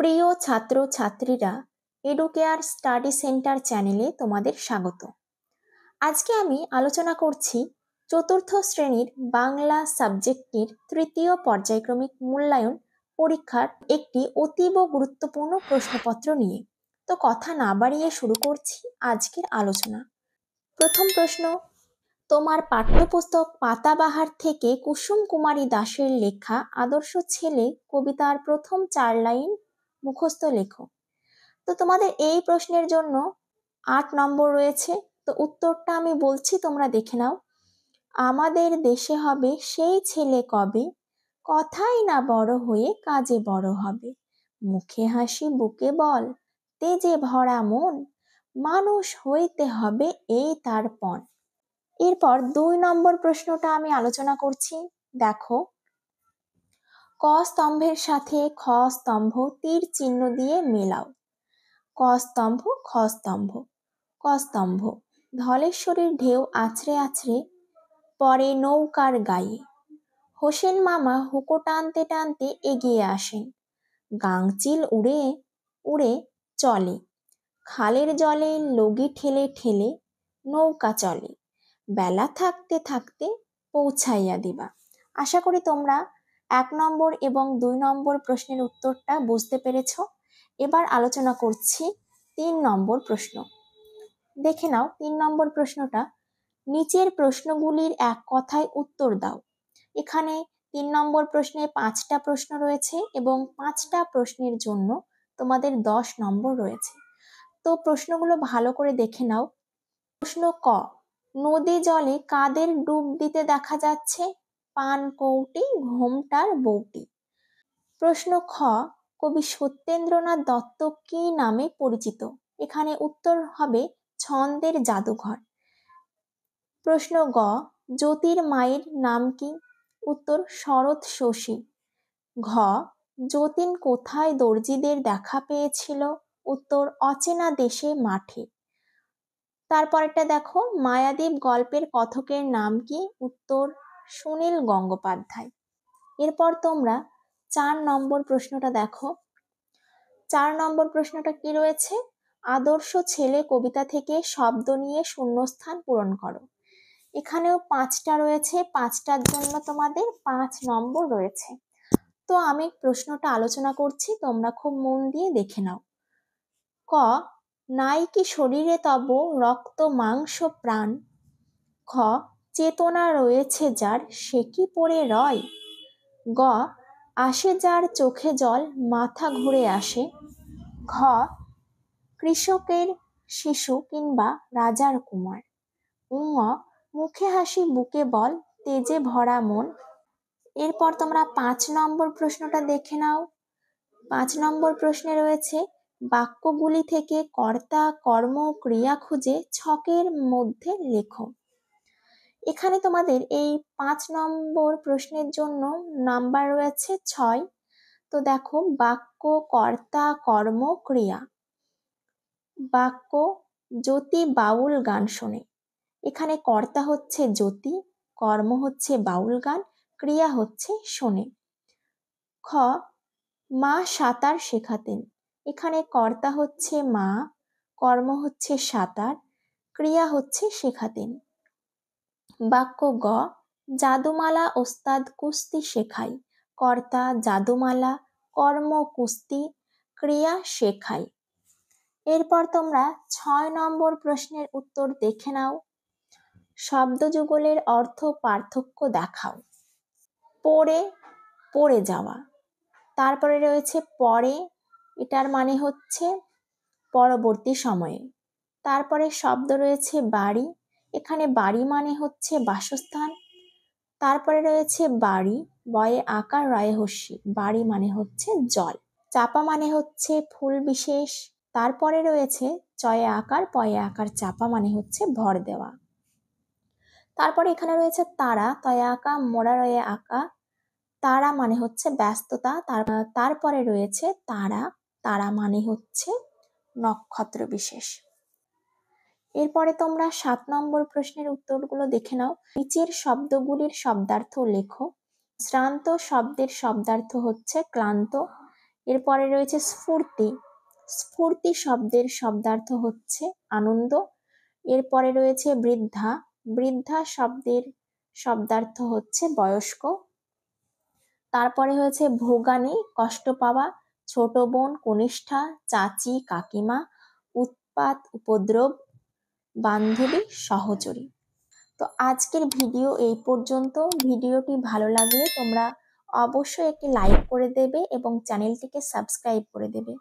প্রিয় ছাত্র ছাত্রীরা, এডুকেয়ার স্টাডি সেন্টার চ্যানেলে তোমাদের স্বাগত। আজকে আমি আলোচনা করছি চতুর্থ শ্রেণীর বাংলা সাবজেক্টের তৃতীয় পর্যায়ক্রমিক মূল্যায়ন পরীক্ষার একটি অতীব গুরুত্বপূর্ণ প্রশ্নপত্র নিয়ে। তো কথা না বাড়িয়ে শুরু করছি আজকের আলোচনা। প্রথম প্রশ্ন, তোমার পাঠ্যপুস্তক পাতাবাহার থেকে কুসুম কুমারী দাশের লেখা আদর্শ ছেলে কবিতার প্রথম 4 লাইন মুখস্থ লেখো। তো তোমাদের এই প্রশ্নের জন্য 8 নম্বর রয়েছে। তো উত্তরটা আমি বলছি, তোমরা দেখে নাও। আমাদের দেশে হবে সেই ছেলে কবে, কথাই না বড় হয়ে কাজে বড় হবে, মুখে হাসি বুকে বল, তেজে ভরা মন, মানুষ হইতে হবে এই তার পণ। এরপর 2 নম্বর প্রশ্নটা আমি আলোচনা করছি। দেখো, ক স্তম্ভের সাথে খ স্তম্ভ তীর চিহ্ন দিয়ে মেলাও। ক স্তম্ভ খ স্তম্ভ। ক স্তম্ভ, ধলেশ্বরীর ঢেউ আছড়ে আছড়ে পরে নৌকার গায়ে, হোসেন মামা হুকো টানতে টানতে এগিয়ে আসেন, গাংচিল উড়ে উড়ে চলে, খালের জলে লগি ঠেলে ঠেলে নৌকা চলে, বেলা থাকতে থাকতে পৌঁছাইয়া দিবা। আশা করি তোমরা 1 নম্বর এবং 2 নম্বর প্রশ্নের উত্তরটা বুঝতে পেরেছ। এবার আলোচনা করছি 3 নম্বর প্রশ্ন। দেখে নাও 3 নম্বর প্রশ্নটা, নিচের প্রশ্নগুলির এক কথায় উত্তর দাও। এখানে 3 নম্বর প্রশ্নে 5টা প্রশ্ন রয়েছে এবং 5টা প্রশ্নের জন্য তোমাদের 10 নম্বর রয়েছে। তো প্রশ্নগুলো ভালো করে দেখে নাও। প্রশ্ন ক, নদী জলে কাদের ডুব দিতে দেখা যাচ্ছে, পান কৌটি ঘোমটার বউটি। প্রশ্ন খ, কবি সত্যেন্দ্রনাথ দত্ত কি নামে পরিচিত। এখানে উত্তর হবে ছন্দের জাদুঘর। প্রশ্ন গ, জ্যোতির মায়ের নাম কি। উত্তর শরৎ শশী। ঘ, যতীন কোথায় দর্জিদের দেখা পেয়েছিল। উত্তর অচেনা দেশে মাঠে। তারপরেরটা দেখো, মায়াদ্বীপ গল্পের কথকের নাম কি। উত্তর সুনীল গঙ্গোপাধ্যায়। এরপর তোমরা 4 নম্বর প্রশ্নটা দেখো। 4 নম্বর প্রশ্নটা কি রয়েছে, আদর্শ ছেলে কবিতা থেকে শব্দ নিয়ে শূন্যস্থান পূরণ করো। এখানেও 5টা রয়েছে, 5টার জন্য তোমাদের 5 নম্বর রয়েছে। তো আমি প্রশ্নটা আলোচনা করছি, তোমরা খুব মন দিয়ে দেখে নাও। ক, নাই কি শরীরে তব রক্ত মাংস প্রাণ। খ, চেতনা রয়েছে যার সে কি পড়ে রয়। গ, আসে যার চোখে জল মাথা ঘুরে আসে। ঘ, কৃষকের শিশু কিংবা রাজার কুমার। ঙ, মুখে হাসি বুকে বল তেজে ভরা মন। এরপর তোমরা 5 নম্বর প্রশ্নটা দেখে নাও। 5 নম্বর প্রশ্নে রয়েছে, বাক্যগুলি থেকে কর্তা কর্ম ক্রিয়া খুঁজে ছকের মধ্যে লেখো। এখানে তোমাদের এই 5 নম্বর প্রশ্নের জন্য নাম্বার রয়েছে 6। তো দেখো, বাক্য কর্তা কর্ম ক্রিয়া। বাক্য, জ্যোতি বাউল গান শোনে। এখানে কর্তা হচ্ছে জ্যোতি, কর্ম হচ্ছে বাউল গান, ক্রিয়া হচ্ছে শোনে। খ, মা সাঁতার শেখাতেন। এখানে কর্তা হচ্ছে মা, কর্ম হচ্ছে সাঁতার, ক্রিয়া হচ্ছে শেখাতেন। বাক্য গ, জাদুমালা ওস্তাদ কুস্তি শেখায়। কর্তা জাদুমালা, কর্ম কুস্তি, ক্রিয়া শেখায়। এরপর তোমরা 6 নম্বর প্রশ্নের উত্তর দেখে নাও। শব্দযুগলের অর্থ পার্থক্য দেখাও। পড়ে, পড়ে যাওয়া। তারপরে রয়েছে পরে, এটার মানে হচ্ছে পরবর্তী সময়ে। তারপরে শব্দ রয়েছে বাড়ি, এখানে বাড়ি মানে হচ্ছে বাসস্থান। তারপরে রয়েছে বাড়ি, বয়ে আকার রয়ে হস্যি, বাড়ি মানে হচ্ছে জল। চাপা মানে হচ্ছে ফুল বিশেষ। তারপরে রয়েছে চয়ে আকার পয়ে আকার চাপা মানে হচ্ছে ভর দেওয়া। তারপরে এখানে রয়েছে তারা, তয়ে আঁকা মোড়া রয়ে আঁকা, তারা মানে হচ্ছে ব্যস্ততা। তারপরে রয়েছে তারা, তারা মানে হচ্ছে নক্ষত্র বিশেষ। এরপরে তোমরা 7 নম্বর প্রশ্নের উত্তরগুলো দেখে নাও। নিচের শব্দগুলির শব্দার্থ লেখো। শ্রান্ত শব্দের শব্দার্থ হচ্ছে ক্লান্ত। এরপরে রয়েছে স্ফূর্তি। স্ফূর্তি শব্দের শব্দার্থ হচ্ছে আনন্দ। এরপরে রয়েছে বৃদ্ধা। বৃদ্ধা শব্দের শব্দার্থ হচ্ছে বয়স্ক। তারপরে হয়েছে ভোগানী, কষ্ট পাওয়া, ছোট বোন, কনিষ্ঠা, চাচি, কাকিমা, উৎপাত, উপদ্রব, বান্ধবী, সহচরী। তো আজকের ভিডিও এই পর্যন্ত। ভিডিওটি ভালো লাগলে তোমরা অবশ্যই একটি লাইক করে দেবে এবং চ্যানেলটিকে সাবস্ক্রাইব করে দেবে।